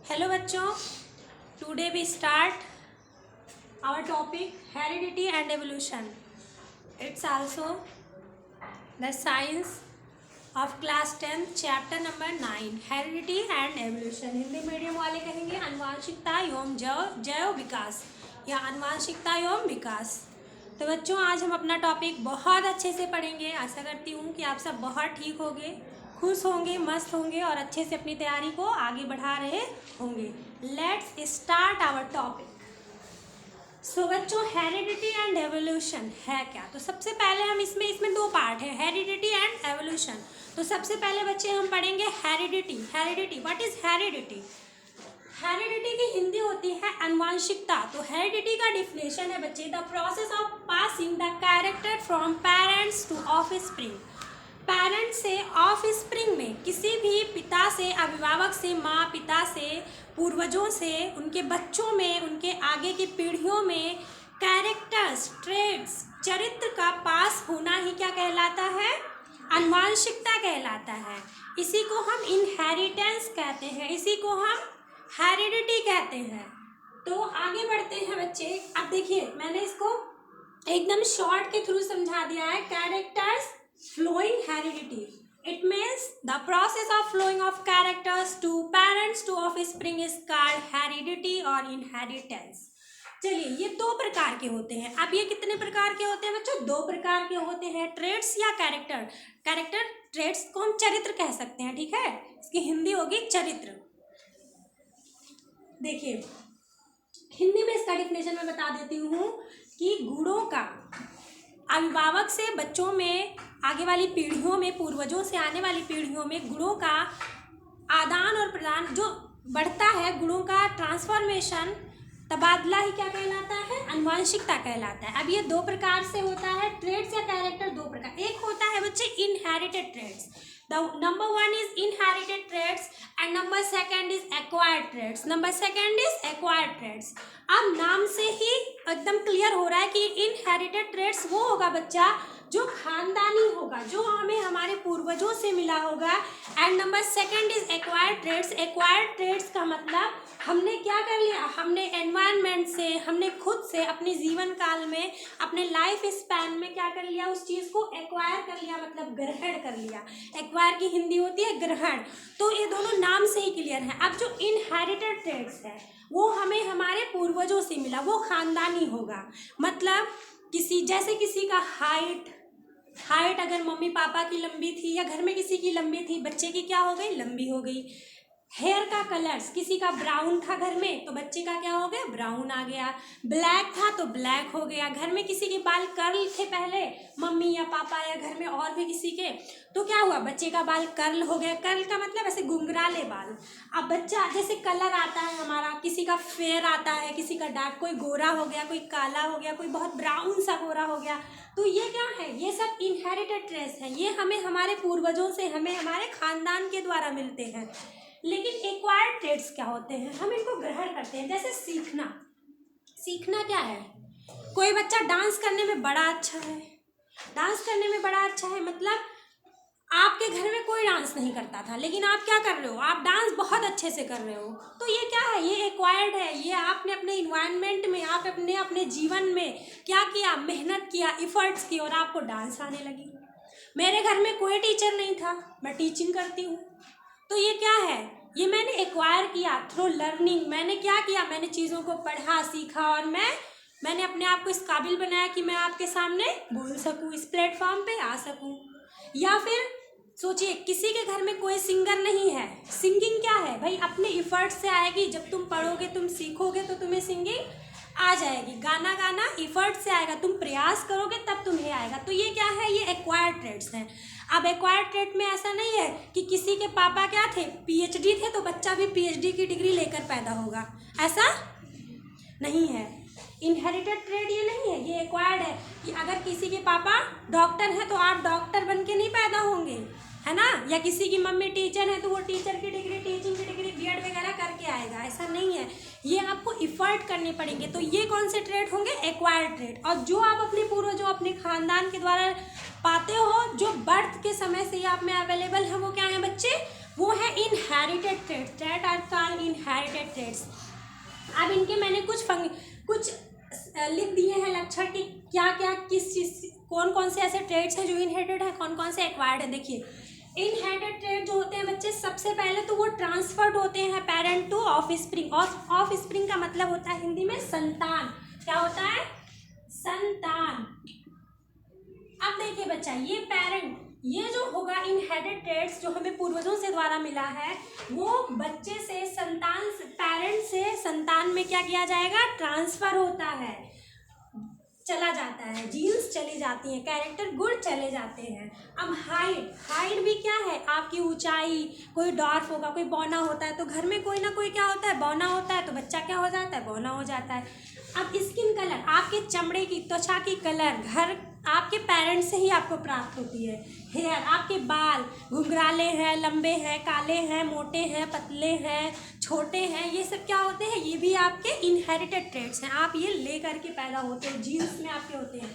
Hello बच्चों, today we start our topic heredity and evolution. It's also the science of class 10 chapter number 9 heredity and evolution. Hindi medium वाले कहेंगे आनुवांशिकता एवं जैव विकास या आनुवांशिकता एवं विकास। तो बच्चों, आज हम अपना टॉपिक बहुत अच्छे से पढ़ेंगे। आशा करती हूँ कि आप सब बहुत ठीक होंगे, खुश होंगे, मस्त होंगे और अच्छे से अपनी तैयारी को आगे बढ़ा रहे होंगे। Let's start our topic. So बच्चों, हेरिडिटी एंड एवोल्यूशन है क्या? तो सबसे पहले हम इसमें दो पार्ट है, हेरिडिटी एंड एवोल्यूशन। तो सबसे पहले बच्चे हम पढ़ेंगे heredity. Heredity, what is heredity? Heredity की हिंदी होती है आनुवांशिकता। तो हेरिडिटी का डिफिनेशन है बच्चे, the process of passing the character from parents to offspring. Parent से ऑफस्प्रिंग में, किसी भी पिता से, अभिभावक से, माँ पिता से, पूर्वजों से, उनके बच्चों में, उनके आगे की पीढ़ियों में कैरेक्टर्स, ट्रेड्स, चरित्र का पास होना ही क्या कहलाता है? आनुवांशिकता कहलाता है। इसी को हम इनहेरिटेंस कहते हैं, इसी को हम हेरिडिटी कहते हैं। तो आगे बढ़ते हैं बच्चे। अब देखिए, मैंने इसको एकदम शॉर्ट के थ्रू समझा दिया है। Characters flowing heredity, it means the process of flowing of characters to parents to offspring is called heredity or inheritance. चलिए, ये दो प्रकार के होते हैं। अब ये कितने प्रकार के होते हैं बच्चों? दो प्रकार के होते हैं, ट्रेड्स या कैरेक्टर। कैरेक्टर, ट्रेड्स को हम चरित्र कह सकते हैं, ठीक है? इसकी हिंदी होगी चरित्र। देखिए, हिंदी में इसका डिफिनेशन मैं बता देती हूँ कि गुणों का अभिभावक से बच्चों में, आगे वाली पीढ़ियों में, पूर्वजों से आने वाली पीढ़ियों में गुणों का आदान और प्रदान जो बढ़ता है, गुणों का ट्रांसफॉर्मेशन, तबादला ही क्या कहलाता है? आनुवांशिकता कहलाता है। अब ये दो प्रकार से होता है, ट्रेड्स या कैरेक्टर दो प्रकार। एक होता है बच्चे inherited traits. The number one is inherited traits and number second is acquired traits. Number second is acquired traits. अब नाम से ही एकदम क्लियर हो रहा है कि इनहेरिटेड ट्रेड्स वो होगा बच्चा जो खानदानी होगा, जो हमें हमारे पूर्वजों से मिला होगा। And number second is acquired traits. Acquired traits का मतलब हमने क्या कर लिया? हमने एनवायरनमेंट से, हमने खुद से, अपने जीवन काल में, अपने लाइफ स्पैन में क्या कर लिया? उस चीज़ को एक्वायर कर लिया, मतलब ग्रहण कर लिया। एक्वायर की हिंदी होती है ग्रहण। तो ये दोनों नाम से ही क्लियर है। अब जो इनहेरिटेड ट्रेड्स है वो हमें हमारे पूर्वजों से मिला, वो खानदानी होगा। मतलब किसी का हाइट अगर मम्मी पापा की लंबी थी या घर में किसी की लंबी थी, बच्चे की क्या हो गई? लंबी हो गई। हेयर का कलर्स, किसी का ब्राउन था घर में तो बच्चे का क्या हो गया? ब्राउन आ गया। ब्लैक था तो ब्लैक हो गया। घर में किसी के बाल कर्ल थे पहले, मम्मी या पापा या घर में और भी किसी के, तो क्या हुआ? बच्चे का बाल कर्ल हो गया। कर्ल का मतलब ऐसे घुंघराले बाल। अब बच्चा जैसे कलर आता है हमारा, किसी का फेयर आता है, किसी का डार्क, कोई गोरा हो गया, कोई काला हो गया, कोई बहुत ब्राउन सा गोरा हो गया। तो ये क्या है? ये सब इनहेरिटेड ट्रेड्स हैं। ये हमें हमारे पूर्वजों से, हमें हमारे खानदान के द्वारा मिलते हैं। लेकिन एक्वायर्ड ट्रेड्स क्या होते हैं? हम इनको ग्रहण करते हैं। जैसे सीखना क्या है? कोई बच्चा डांस करने में बड़ा अच्छा है, मतलब आपके घर में कोई डांस नहीं करता था, लेकिन आप क्या कर रहे हो? आप डांस बहुत अच्छे से कर रहे हो। तो ये क्या है? ये एक्वायर्ड है। ये आपने अपने इन्वायरमेंट में, आप अपने जीवन में क्या किया? मेहनत किया, इफर्ट्स किए और आपको डांस आने लगी। मेरे घर में कोई टीचर नहीं था, मैं टीचिंग करती हूँ। तो ये क्या है? ये मैंने एक्वायर किया थ्रू लर्निंग। मैंने क्या किया? मैंने चीज़ों को पढ़ा, सीखा और मैंने अपने आप को इस काबिल बनाया कि मैं आपके सामने बोल सकूं, इस प्लेटफॉर्म पे आ सकूं। या फिर सोचिए, किसी के घर में कोई सिंगर नहीं है। सिंगिंग क्या है भाई? अपने इफर्ट से आएगी। जब तुम पढ़ोगे, तुम सीखोगे तो तुम्हें सिंगिंग आ जाएगी। गाना इफर्ट से आएगा, तुम प्रयास करोगे तब तुम्हें आएगा। तो ये क्या है? ये एक्वायर्ड ट्रेड्स हैं। अब एक्वायर्ड ट्रेड में ऐसा नहीं है कि किसी के पापा क्या थे? पीएचडी थे, तो बच्चा भी पीएचडी की डिग्री लेकर पैदा होगा, ऐसा नहीं है। इनहेरिटेड ट्रेड ये नहीं है, ये एक्वायर्ड है कि अगर किसी के पापा डॉक्टर हैं तो आप डॉक्टर बन के नहीं पैदा होंगे, है ना? या किसी की मम्मी टीचर है तो वो टीचर की डिग्री, टीचिंग की डिग्री, बीएड वगैरह करके आएगा, ऐसा नहीं है। ये आपको इफर्ट करने पड़ेंगे। तो ये कौन से ट्रेड होंगे? Acquired trade. और जो आप अपने पूर्वजों, अपने खानदान के द्वारा पाते हो, जो बर्थ के समय से ही आप में अवेलेबल है, वो क्या है बच्चे? वो है inherited traits, that are called inherited traits. अब इनके मैंने कुछ लिख दिए हैं लक्षण कि क्या क्या किस चीज़, कौन कौन से ऐसे ट्रेड्स हैं जो इनहेरिटेड है, कौन कौन से एक्वायर्ड है। देखिए इनहेरिटेड ट्रेड जो होते हैं बच्चे, सबसे पहले तो वो ट्रांसफर्ड होते हैं पेरेंट टू ऑफस्प्रिंग। ऑफस्प्रिंग का मतलब होता है हिंदी में संतान। क्या होता है? संतान। अब देखिए बच्चा, ये पेरेंट, ये जो होगा इनहेरिटेड ट्रेड्स जो हमें पूर्वजों से द्वारा मिला है, वो बच्चे से संतान, पेरेंट से संतान में क्या किया जाएगा? ट्रांसफर होता है, चला जाता है, जीन्स चली जाती हैं, कैरेक्टर गुण चले जाते हैं। अब हाइट भी क्या है? आपकी ऊंचाई। कोई डॉर्फ होगा, कोई बौना होता है, तो घर में कोई ना कोई क्या होता है? बौना होता है, तो बच्चा क्या हो जाता है? बौना हो जाता है। अब स्किन कलर, आपके चमड़े की, त्वचा की कलर घर आपके पेरेंट्स से ही आपको प्राप्त होती है। हेयर, आपके बाल घुंघराले हैं, लंबे हैं, काले हैं, मोटे हैं, पतले हैं, छोटे हैं, ये सब क्या होते हैं? ये भी आपके इनहेरिटेड ट्रेड्स हैं। आप ये ले करके पैदा होते हैं, जीन्स में आपके होते हैं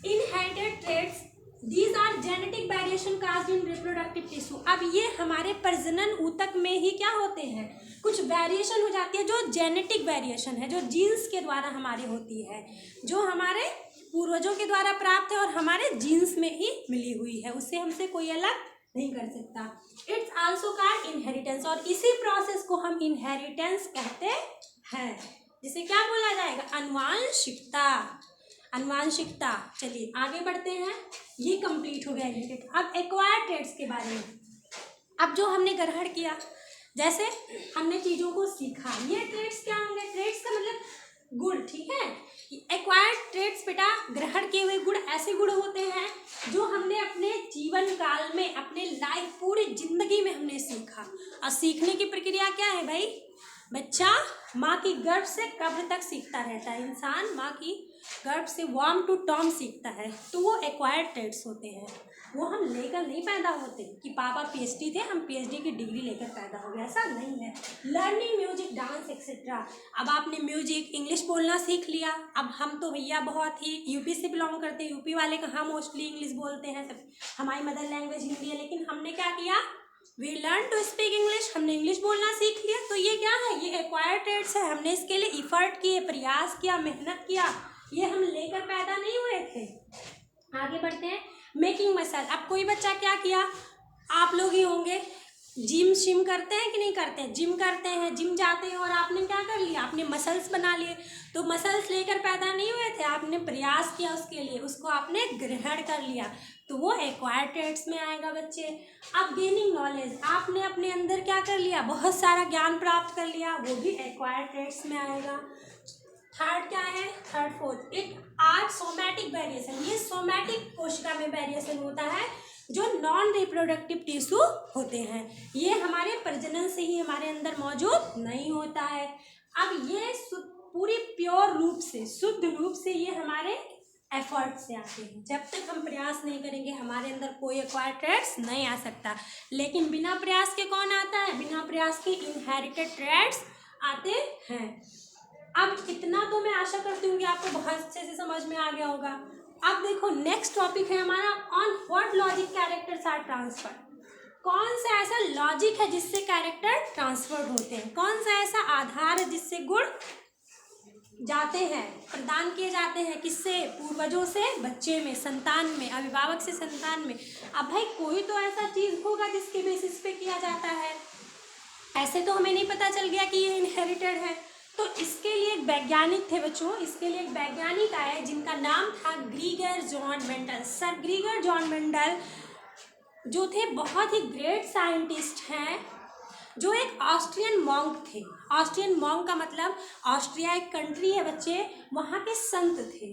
inherited traits. These are genetic variation caused in reproductive tissue. अब ये हमारे प्रजनन ऊतक में ही क्या होते हैं? कुछ वेरिएशन हो जाती है, जो जेनेटिक वेरिएशन है, जो जीन्स के द्वारा हमारी होती है, जो हमारे पूर्वजों के द्वारा प्राप्त है और हमारे जीन्स में ही मिली हुई है, उससे हमसे कोई अलग नहीं कर सकता। इट्स आल्सो कॉल्ड इनहेरिटेंस, और इसी प्रोसेस को हम इनहेरिटेंस कहते हैं, जिसे क्या बोला जाएगा? अनुवांशिकता। अनुवांशिकता। चलिए आगे बढ़ते हैं, ये कंप्लीट हो गया इनहेरिटेड। अब एक्वायर्ड ट्रेड्स के बारे में, अब जो हमने ग्रहण किया, जैसे हमने चीज़ों को सीखा, ये ट्रेड्स क्या होंगे? ट्रेड्स का मतलब गुण, ठीक है। एक्वायर्ड ट्रेड्स बेटा, ग्रहण किए हुए गुण ऐसे गुण होते हैं जो हमने अपने जीवन काल में, अपने लाइफ, पूरी जिंदगी में हमने सीखा। और सीखने की प्रक्रिया क्या है भाई? बच्चा माँ की गर्भ से कब्र तक सीखता रहता है। इंसान माँ की गर्भ से वर्म टू टॉम सीखता है, तो वो एक्वायर्ड ट्रेड्स होते हैं। वो हम लेकर नहीं पैदा होते कि पापा पीएचडी थे, हम पीएचडी की डिग्री लेकर पैदा हो गए, ऐसा नहीं है। Learning music, dance etcetera. अब आपने म्यूजिक, इंग्लिश बोलना सीख लिया। अब हम तो भैया बहुत ही यूपी से बिलोंग करते हैं, यूपी वाले कहाँ मोस्टली इंग्लिश बोलते हैं, सब हमारी मदर लैंग्वेज हिंदी है, लेकिन हमने क्या किया? We learn to speak English, हमने इंग्लिश बोलना सीख लिया। तो ये क्या है? ये एक्वायर्ड ट्रेड्स है। हमने इसके लिए इफर्ट किए, प्रयास किया, मेहनत किया, ये हम लेकर पैदा नहीं हुए थे। आगे बढ़ते हैं, मेकिंग मसल। अब कोई बच्चा क्या किया? आप लोग ही होंगे, जिम शिम करते हैं कि नहीं करते हैं? जिम करते हैं, जिम जाते हैं, और आपने क्या कर लिया? आपने मसल्स बना लिए। तो मसल्स लेकर पैदा नहीं हुए थे, आपने प्रयास किया उसके लिए, उसको आपने ग्रहण कर लिया, तो वो एक्वायर्ड ट्रेड्स में आएगा बच्चे। अब गेनिंग नॉलेज, आपने अपने अंदर क्या कर लिया? बहुत सारा ज्ञान प्राप्त कर लिया, वो भी एक्वायर्ड ट्रेड्स में आएगा। थर्ड क्या है? Third fourth, it are somatic variation. ये सोमैटिक कोशिका में वेरिएशन होता है, जो नॉन रिप्रोडक्टिव टिश्यू होते हैं, ये हमारे प्रजनन से ही हमारे अंदर मौजूद नहीं होता है। अब ये पूरी प्योर रूप से, शुद्ध रूप से ये हमारे एफर्ट से आते हैं। जब तक हम प्रयास नहीं करेंगे, हमारे अंदर कोई एक्वायर्ड ट्रेड्स नहीं आ सकता। लेकिन बिना प्रयास के कौन आता है? बिना प्रयास के इनहेरिटेड ट्रेड्स आते हैं। अब इतना तो मैं आशा करती हूँ कि आपको बहुत अच्छे से समझ में आ गया होगा। अब देखो नेक्स्ट टॉपिक है हमारा, on what logic characters are transfer. कौन सा ऐसा लॉजिक है जिससे कैरेक्टर ट्रांसफर्ड होते हैं? कौन सा ऐसा आधार है जिससे गुण जाते हैं, प्रदान किए जाते हैं? किससे? पूर्वजों से बच्चे में, संतान में, अभिभावक से संतान में। अब भाई कोई तो ऐसा चीज होगा जिसके बेसिस पे किया जाता है, ऐसे तो हमें नहीं पता चल गया कि ये इनहेरिटेड है। तो इसके लिए एक वैज्ञानिक थे बच्चों, इसके लिए एक वैज्ञानिक आए जिनका नाम था ग्रीगर John Mendel. Sir ग्रीगर John Mendel जो थे, बहुत ही ग्रेट साइंटिस्ट हैं, जो एक ऑस्ट्रियन मॉन्क थे। ऑस्ट्रियन मॉन्क का मतलब, ऑस्ट्रिया एक कंट्री है बच्चे, वहाँ के संत थे,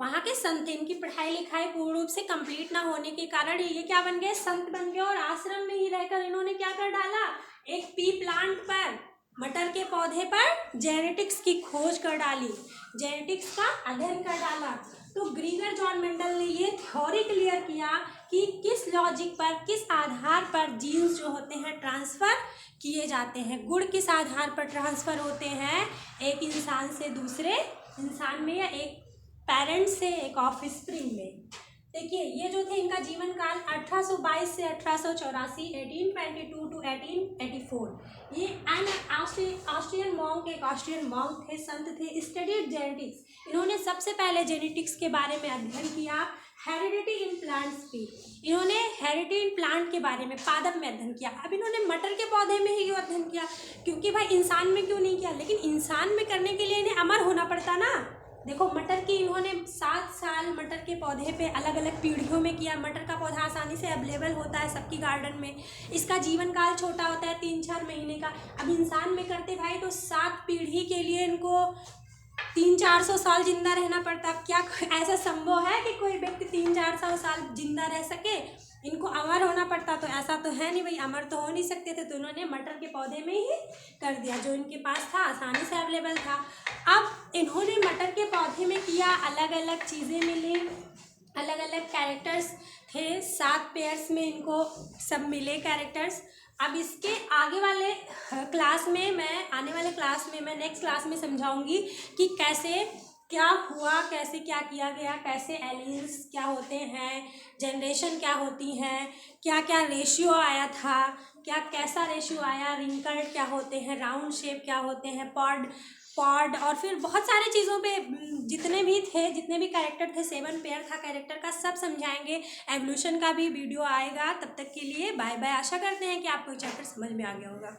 वहाँ के संत थे। इनकी पढ़ाई लिखाई पूर्ण रूप से कंप्लीट ना होने के कारण ये क्या बन गए? संत बन गए। और आश्रम में ही रहकर इन्होंने क्या कर डाला? एक पी प्लांट पर, मटर के पौधे पर जेनेटिक्स की खोज कर डाली, जेनेटिक्स का अध्ययन कर डाला। तो ग्रीगर जॉन मेंडल ने ये थ्योरी क्लियर किया कि किस लॉजिक पर, किस आधार पर जीन्स जो होते हैं ट्रांसफ़र किए जाते हैं, गुण किस आधार पर ट्रांसफ़र होते हैं एक इंसान से दूसरे इंसान में, या एक पेरेंट से एक ऑफस्प्रिंग में। देखिए ये जो थे इनका जीवन काल 1822 से 1884, 1822 टू 1884। ये एन ऑस्ट्रियन मॉन्क, एक ऑस्ट्रियन मॉन्क थे, संत थे, स्टडीड जेनेटिक्स। इन्होंने सबसे पहले जेनेटिक्स के बारे में अध्ययन किया। हेरिडिटी इन प्लांट्स भी इन्होंने हेरिडिटी इन प्लांट के बारे में पादप में अध्ययन किया। अब इन्होंने मटर के पौधे में ही क्यों अध्ययन किया, क्योंकि भाई इंसान में क्यों नहीं किया, लेकिन इंसान में करने के लिए इन्हें अमर होना पड़ता ना। देखो मटर की इन्होंने 7 साल मटर के पौधे पे अलग अलग पीढ़ियों में किया। मटर का पौधा आसानी से अवेलेबल होता है सबकी गार्डन में, इसका जीवन काल छोटा होता है 3-4 महीने का। अब इंसान में करते भाई तो 7 पीढ़ी के लिए इनको 300-400 साल जिंदा रहना पड़ता। क्या ऐसा संभव है कि कोई व्यक्ति 300-400 साल जिंदा रह सके, इनको अमर होना पड़ता। तो ऐसा तो है नहीं भाई, अमर तो हो नहीं सकते थे, तो इन्होंने मटर के पौधे में ही कर दिया, जो इनके पास था आसानी से अवेलेबल था। अब इन्होंने मटर के पौधे में किया, अलग अलग चीज़ें मिली, अलग अलग कैरेक्टर्स थे, 7 पेयर्स में इनको सब मिले कैरेक्टर्स। अब इसके आगे वाले क्लास में मैं आने वाले क्लास में मैं नेक्स्ट क्लास में समझाऊंगी कि कैसे क्या हुआ, कैसे क्या किया गया, कैसे एलियंस क्या होते हैं, जनरेशन क्या होती है, क्या क्या रेशियो आया था, क्या कैसा रेशियो आया, रिंकल्ड क्या होते हैं, राउंड शेप क्या होते हैं, पॉड और फिर बहुत सारी चीज़ों पे जितने भी कैरेक्टर थे, 7 पेयर था कैरेक्टर का, सब समझाएंगे। एवोल्यूशन का भी वीडियो आएगा। तब तक के लिए बाय बाय। आशा करते हैं कि आपको चैप्टर समझ में आ गया होगा।